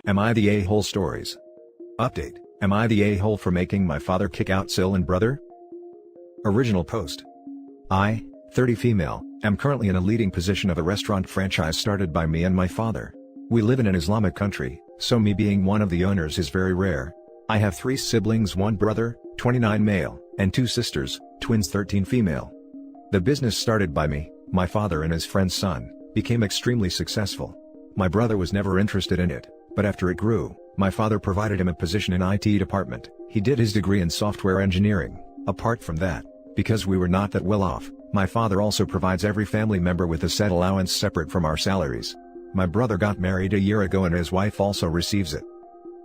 Am I the a-hole stories? Update, am I the a-hole for making my father kick out SIL and brother? Original post. I, 30 female, am currently in a leading position of a restaurant franchise started by me and my father. We live in an Islamic country, so me being one of the owners is very rare. I have 3 siblings, 1 brother, 29 male, and 2 sisters, twins 13 female. The business started by me, my father and his friend's son, became extremely successful. My brother was never interested in it, but after it grew, my father provided him a position in IT department. He did his degree in software engineering. Apart from that, because we were not that well off, my father also provides every family member with a set allowance separate from our salaries. My brother got married a year ago and his wife also receives it.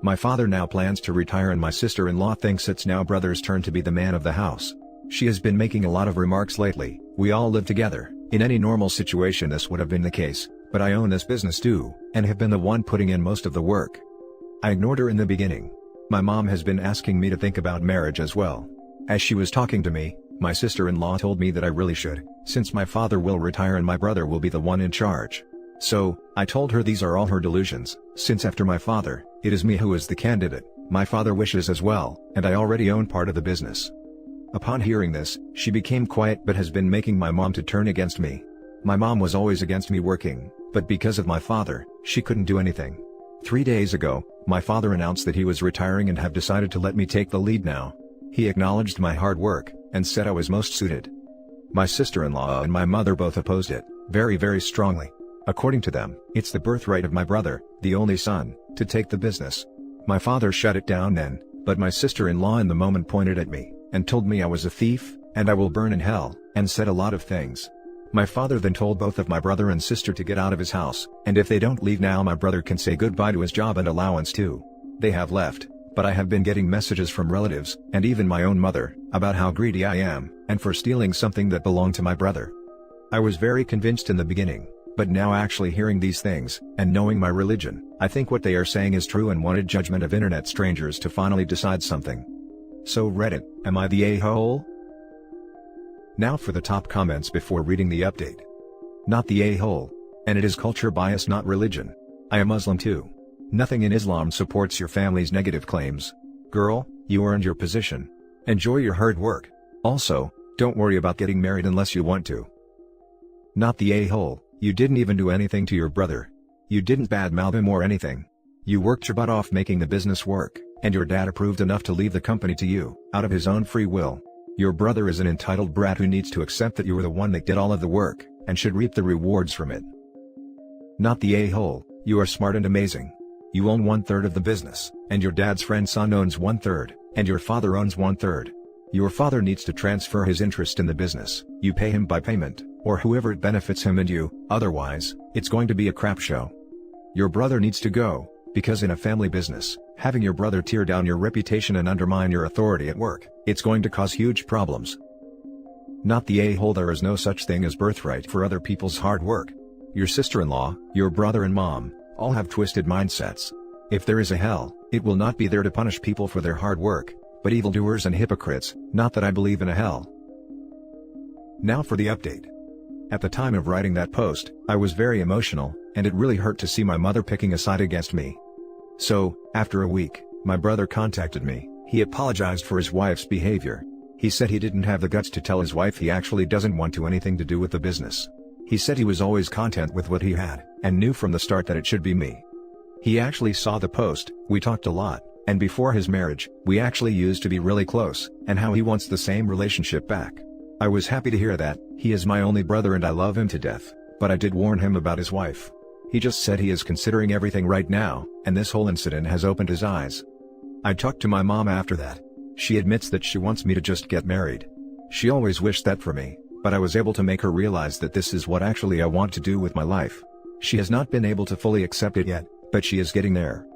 My father now plans to retire and my sister-in-law thinks it's now brother's turn to be the man of the house. She has been making a lot of remarks lately. We all live together. In any normal situation this would have been the case, but I own this business too, and have been the one putting in most of the work. I ignored her in the beginning. My mom has been asking me to think about marriage as well. As she was talking to me, my sister-in-law told me that I really should, since my father will retire and my brother will be the one in charge. So, I told her these are all her delusions, since after my father, it is me who is the candidate. My father wishes as well, and I already own part of the business. Upon hearing this, she became quiet but has been making my mom to turn against me. My mom was always against me working, but because of my father, she couldn't do anything. 3 days ago, my father announced that he was retiring and have decided to let me take the lead now. He acknowledged my hard work, and said I was most suited. My sister-in-law and my mother both opposed it, very strongly. According to them, it's the birthright of my brother, the only son, to take the business. My father shut it down then, but my sister-in-law in the moment pointed at me, and told me I was a thief, and I will burn in hell, and said a lot of things. My father then told both of my brother and sister to get out of his house, and if they don't leave now my brother can say goodbye to his job and allowance too. They have left, but I have been getting messages from relatives, and even my own mother, about how greedy I am, and for stealing something that belonged to my brother. I was very convinced in the beginning, but now actually hearing these things, and knowing my religion, I think what they are saying is true and wanted judgment of internet strangers to finally decide something. So Reddit, am I the a-hole? Now for the top comments before reading the update. Not the a-hole. And it is culture bias, not religion. I am Muslim too. Nothing in Islam supports your family's negative claims. Girl, you earned your position. Enjoy your hard work. Also, don't worry about getting married unless you want to. Not the a-hole. You didn't even do anything to your brother. You didn't badmouth him or anything. You worked your butt off making the business work, and your dad approved enough to leave the company to you, out of his own free will. Your brother is an entitled brat who needs to accept that you were the one that did all of the work, and should reap the rewards from it. Not the a-hole. You are smart and amazing. You own 1/3 of the business, and your dad's friend's son owns 1/3, and your father owns 1/3. Your father needs to transfer his interest in the business. You pay him by payment, or whoever it benefits him and you, otherwise, it's going to be a crap show. Your brother needs to go, because in a family business, having your brother tear down your reputation and undermine your authority at work, it's going to cause huge problems. Not the a-hole. There is no such thing as birthright for other people's hard work. Your sister-in-law, your brother and mom, all have twisted mindsets. If there is a hell, it will not be there to punish people for their hard work, but evildoers and hypocrites. Not that I believe in a hell. Now for the update. At the time of writing that post, I was very emotional, and it really hurt to see my mother picking a side against me. So, after a week, my brother contacted me. He apologized for his wife's behavior. He said he didn't have the guts to tell his wife he actually doesn't want to anything to do with the business. He said he was always content with what he had, and knew from the start that it should be me. He actually saw the post, we talked a lot, and before his marriage, we actually used to be really close, and how he wants the same relationship back. I was happy to hear that. He is my only brother and I love him to death, but I did warn him about his wife. He just said he is considering everything right now, and this whole incident has opened his eyes. I talked to my mom after that. She admits that she wants me to just get married. She always wished that for me, but I was able to make her realize that this is what actually I want to do with my life. She has not been able to fully accept it yet, but she is getting there.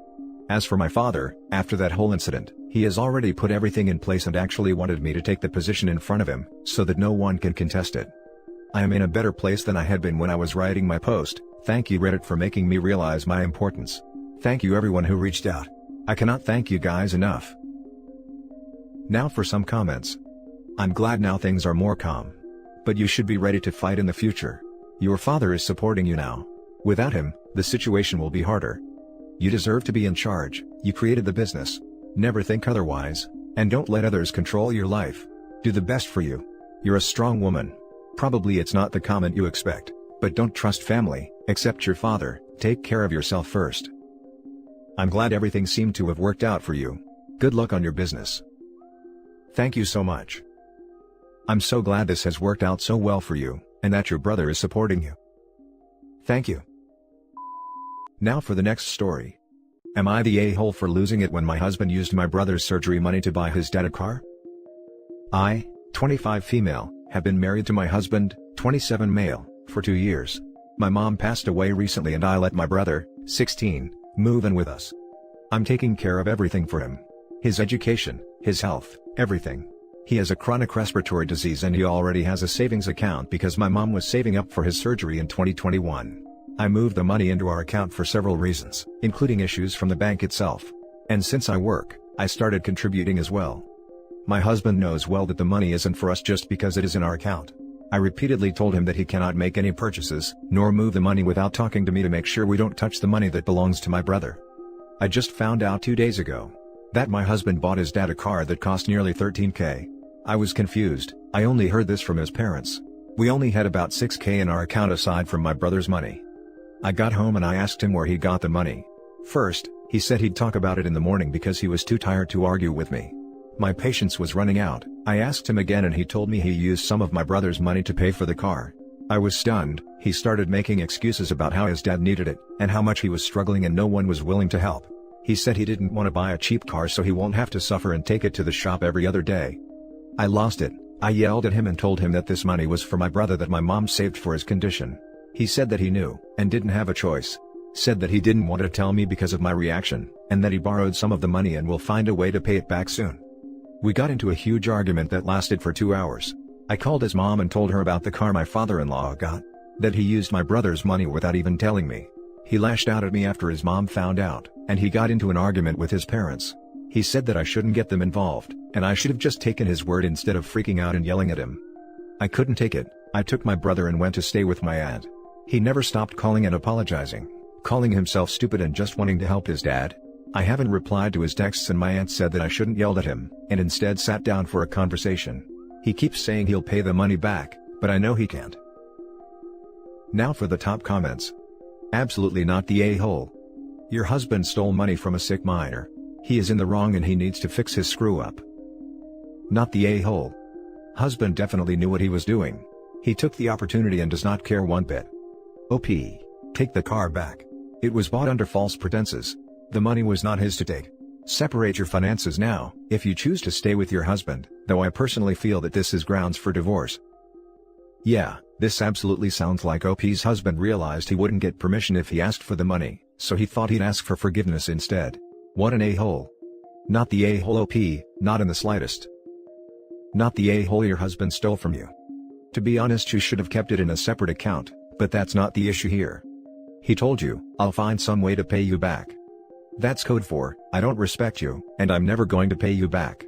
As for my father, after that whole incident, he has already put everything in place and actually wanted me to take the position in front of him, so that no one can contest it. I am in a better place than I had been when I was writing my post. Thank you Reddit for making me realize my importance. Thank you everyone who reached out. I cannot thank you guys enough. Now for some comments. I'm glad now things are more calm. But you should be ready to fight in the future. Your father is supporting you now. Without him, the situation will be harder. You deserve to be in charge, you created the business. Never think otherwise, and don't let others control your life. Do the best for you. You're a strong woman. Probably it's not the comment you expect, but don't trust family, except your father. Take care of yourself first. I'm glad everything seemed to have worked out for you. Good luck on your business. Thank you so much. I'm so glad this has worked out so well for you, and that your brother is supporting you. Thank you. Now for the next story. Am I the a-hole for losing it when my husband used my brother's surgery money to buy his dad a car? I, 25 female, have been married to my husband, 27 male, for 2 years. My mom passed away recently and I let my brother, 16, move in with us. I'm taking care of everything for him. His education, his health, everything. He has a chronic respiratory disease and he already has a savings account because my mom was saving up for his surgery in 2021. I moved the money into our account for several reasons, including issues from the bank itself. And since I work, I started contributing as well. My husband knows well that the money isn't for us just because it is in our account. I repeatedly told him that he cannot make any purchases, nor move the money without talking to me to make sure we don't touch the money that belongs to my brother. I just found out 2 days ago that my husband bought his dad a car that cost nearly $13K. I was confused. I only heard this from his parents. We only had about $6K in our account aside from my brother's money. I got home and I asked him where he got the money. First, he said he'd talk about it in the morning because he was too tired to argue with me. My patience was running out. I asked him again and he told me he used some of my brother's money to pay for the car. I was stunned. He started making excuses about how his dad needed it, and how much he was struggling and no one was willing to help. He said he didn't want to buy a cheap car so he won't have to suffer and take it to the shop every other day. I lost it. I yelled at him and told him that this money was for my brother that my mom saved for his condition. He said that he knew, and didn't have a choice. Said that he didn't want to tell me because of my reaction, and that he borrowed some of the money and will find a way to pay it back soon. We got into a huge argument that lasted for 2 hours. I called his mom and told her about the car my father-in-law got. That he used my brother's money without even telling me. He lashed out at me after his mom found out, and he got into an argument with his parents. He said that I shouldn't get them involved, and I should have just taken his word instead of freaking out and yelling at him. I couldn't take it. I took my brother and went to stay with my aunt. He never stopped calling and apologizing, calling himself stupid and just wanting to help his dad. I haven't replied to his texts and my aunt said that I shouldn't yell at him, and instead sat down for a conversation. He keeps saying he'll pay the money back, but I know he can't. Now for the top comments. Absolutely not the a-hole. Your husband stole money from a sick minor. He is in the wrong and he needs to fix his screw up. Not the a-hole. Husband definitely knew what he was doing. He took the opportunity and does not care one bit. OP. Take the car back. It was bought under false pretenses. The money was not his to take. Separate your finances now, if you choose to stay with your husband, though I personally feel that this is grounds for divorce. Yeah, this absolutely sounds like OP's husband realized he wouldn't get permission if he asked for the money, so he thought he'd ask for forgiveness instead. What an a-hole. Not the a-hole OP, not in the slightest. Not the a-hole your husband stole from you. To be honest, you should have kept it in a separate account, but that's not the issue here. He told you, I'll find some way to pay you back. That's code for, I don't respect you, and I'm never going to pay you back.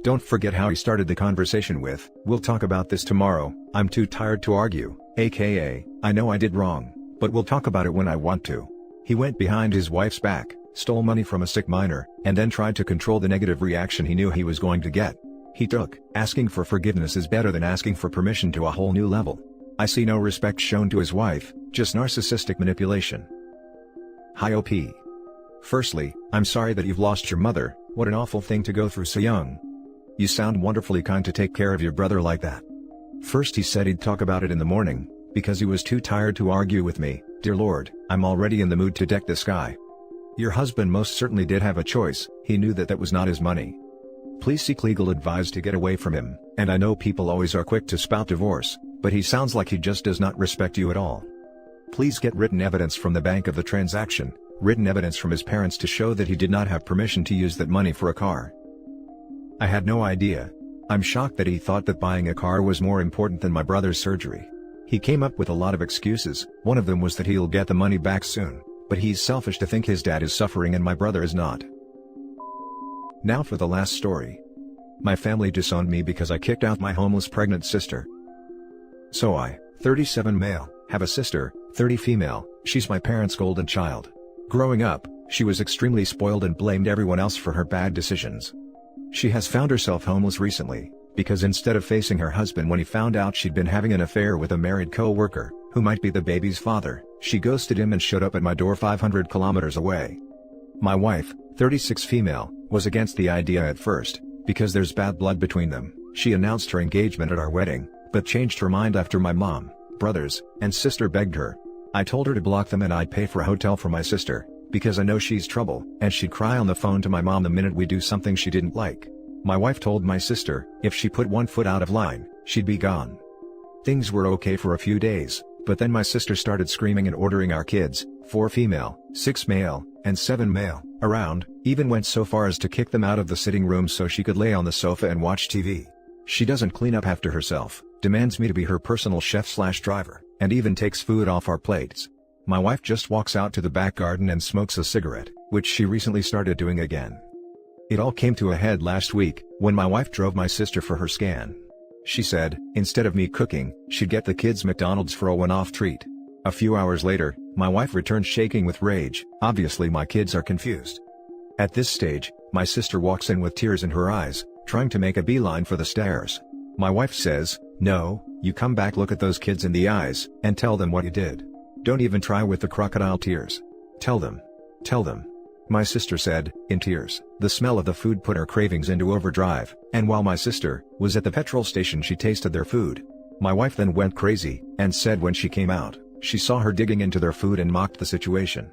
Don't forget how he started the conversation with, we'll talk about this tomorrow, I'm too tired to argue, aka, I know I did wrong, but we'll talk about it when I want to. He went behind his wife's back, stole money from a sick minor, and then tried to control the negative reaction he knew he was going to get. He took, asking for forgiveness is better than asking for permission to a whole new level. I see no respect shown to his wife, just narcissistic manipulation. Hi OP. Firstly, I'm sorry that you've lost your mother, what an awful thing to go through so young. You sound wonderfully kind to take care of your brother like that. First he said he'd talk about it in the morning, because he was too tired to argue with me. Dear Lord, I'm already in the mood to deck the sky. Your husband most certainly did have a choice, he knew that that was not his money. Please seek legal advice to get away from him, and I know people always are quick to spout divorce, but he sounds like he just does not respect you at all. Please get written evidence from the bank of the transaction, written evidence from his parents to show that he did not have permission to use that money for a car. I had no idea. I'm shocked that he thought that buying a car was more important than my brother's surgery. He came up with a lot of excuses, one of them was that he'll get the money back soon, but he's selfish to think his dad is suffering and my brother is not. Now for the last story. My family disowned me because I kicked out my homeless pregnant sister. So I, 37 male, have a sister, 30 female, she's my parents' golden child. Growing up, she was extremely spoiled and blamed everyone else for her bad decisions. She has found herself homeless recently, because instead of facing her husband when he found out she'd been having an affair with a married co-worker, who might be the baby's father, she ghosted him and showed up at my door 500 kilometers away. My wife, 36 female, was against the idea at first, because there's bad blood between them. She announced her engagement at our wedding, but changed her mind after my mom, brothers, and sister begged her. I told her to block them and I'd pay for a hotel for my sister, because I know she's trouble, and she'd cry on the phone to my mom the minute we do something she didn't like. My wife told my sister, if she put one foot out of line, she'd be gone. Things were okay for a few days, but then my sister started screaming and ordering our kids, 4 female, 6 male, and 7 male, around, even went so far as to kick them out of the sitting room so she could lay on the sofa and watch TV. She doesn't clean up after herself, demands me to be her personal chef/driver, and even takes food off our plates. My wife just walks out to the back garden and smokes a cigarette, which she recently started doing again. It all came to a head last week, when my wife drove my sister for her scan. She said, instead of me cooking, she'd get the kids McDonald's for a one-off treat. A few hours later, my wife returned shaking with rage. Obviously my kids are confused. At this stage, my sister walks in with tears in her eyes, trying to make a beeline for the stairs. My wife says, no, you come back, look at those kids in the eyes, and tell them what you did. Don't even try with the crocodile tears. Tell them. Tell them. My sister said, in tears. The smell of the food put her cravings into overdrive, and while my sister was at the petrol station she tasted their food. My wife then went crazy, and said when she came out, she saw her digging into their food and mocked the situation.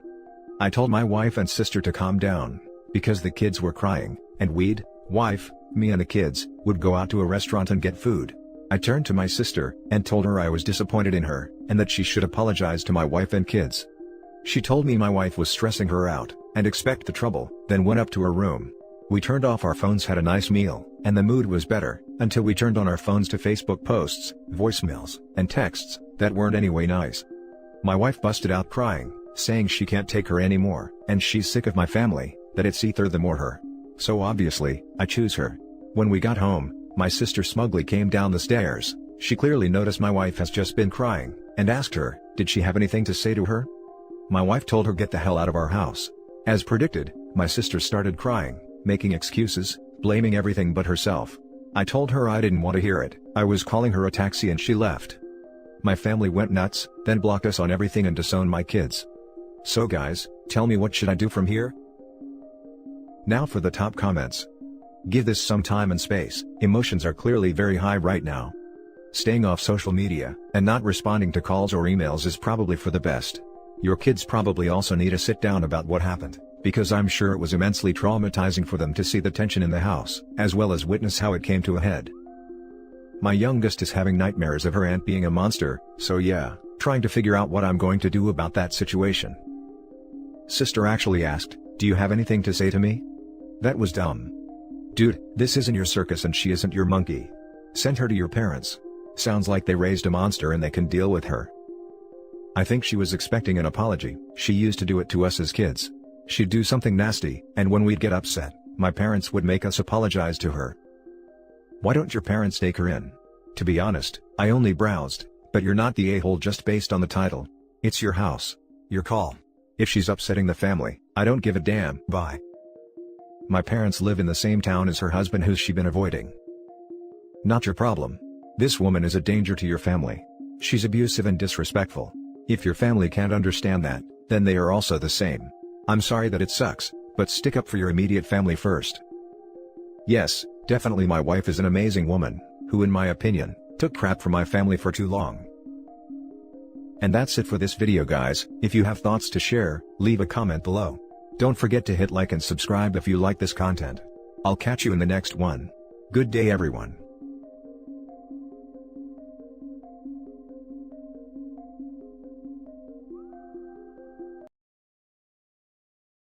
I told my wife and sister to calm down, because the kids were crying, and we'd, wife, me and the kids, would go out to a restaurant and get food. I turned to my sister, and told her I was disappointed in her, and that she should apologize to my wife and kids. She told me my wife was stressing her out, and expect the trouble, then went up to her room. We turned off our phones, had a nice meal, and the mood was better, until we turned on our phones to Facebook posts, voicemails, and texts, that weren't anyway nice. My wife busted out crying, saying she can't take her anymore, and she's sick of my family, that it's either them or her. So obviously, I choose her. When we got home, my sister smugly came down the stairs. She clearly noticed my wife has just been crying, and asked her, did she have anything to say to her? My wife told her get the hell out of our house. As predicted, my sister started crying, making excuses, blaming everything but herself. I told her I didn't want to hear it, I was calling her a taxi and she left. My family went nuts, then blocked us on everything and disowned my kids. So guys, tell me, what should I do from here? Now for the top comments. Give this some time and space, emotions are clearly very high right now. Staying off social media, and not responding to calls or emails is probably for the best. Your kids probably also need a sit down about what happened, because I'm sure it was immensely traumatizing for them to see the tension in the house, as well as witness how it came to a head. My youngest is having nightmares of her aunt being a monster, so yeah, trying to figure out what I'm going to do about that situation. Sister actually asked, do you have anything to say to me? That was dumb. Dude, this isn't your circus and she isn't your monkey. Send her to your parents. Sounds like they raised a monster and they can deal with her. I think she was expecting an apology. She used to do it to us as kids. She'd do something nasty, and when we'd get upset, my parents would make us apologize to her. Why don't your parents take her in? To be honest, I only browsed, but you're not the a-hole just based on the title. It's your house. Your call. If she's upsetting the family, I don't give a damn. Bye. My parents live in the same town as her husband, who's she been avoiding. Not your problem. This woman is a danger to your family. She's abusive and disrespectful. If your family can't understand that, then they are also the same. I'm sorry that it sucks, but stick up for your immediate family first. Yes, definitely my wife is an amazing woman, who in my opinion, took crap from my family for too long. And that's it for this video guys. If you have thoughts to share, leave a comment below. Don't forget to hit like and subscribe if you like this content. I'll catch you in the next one. Good day everyone.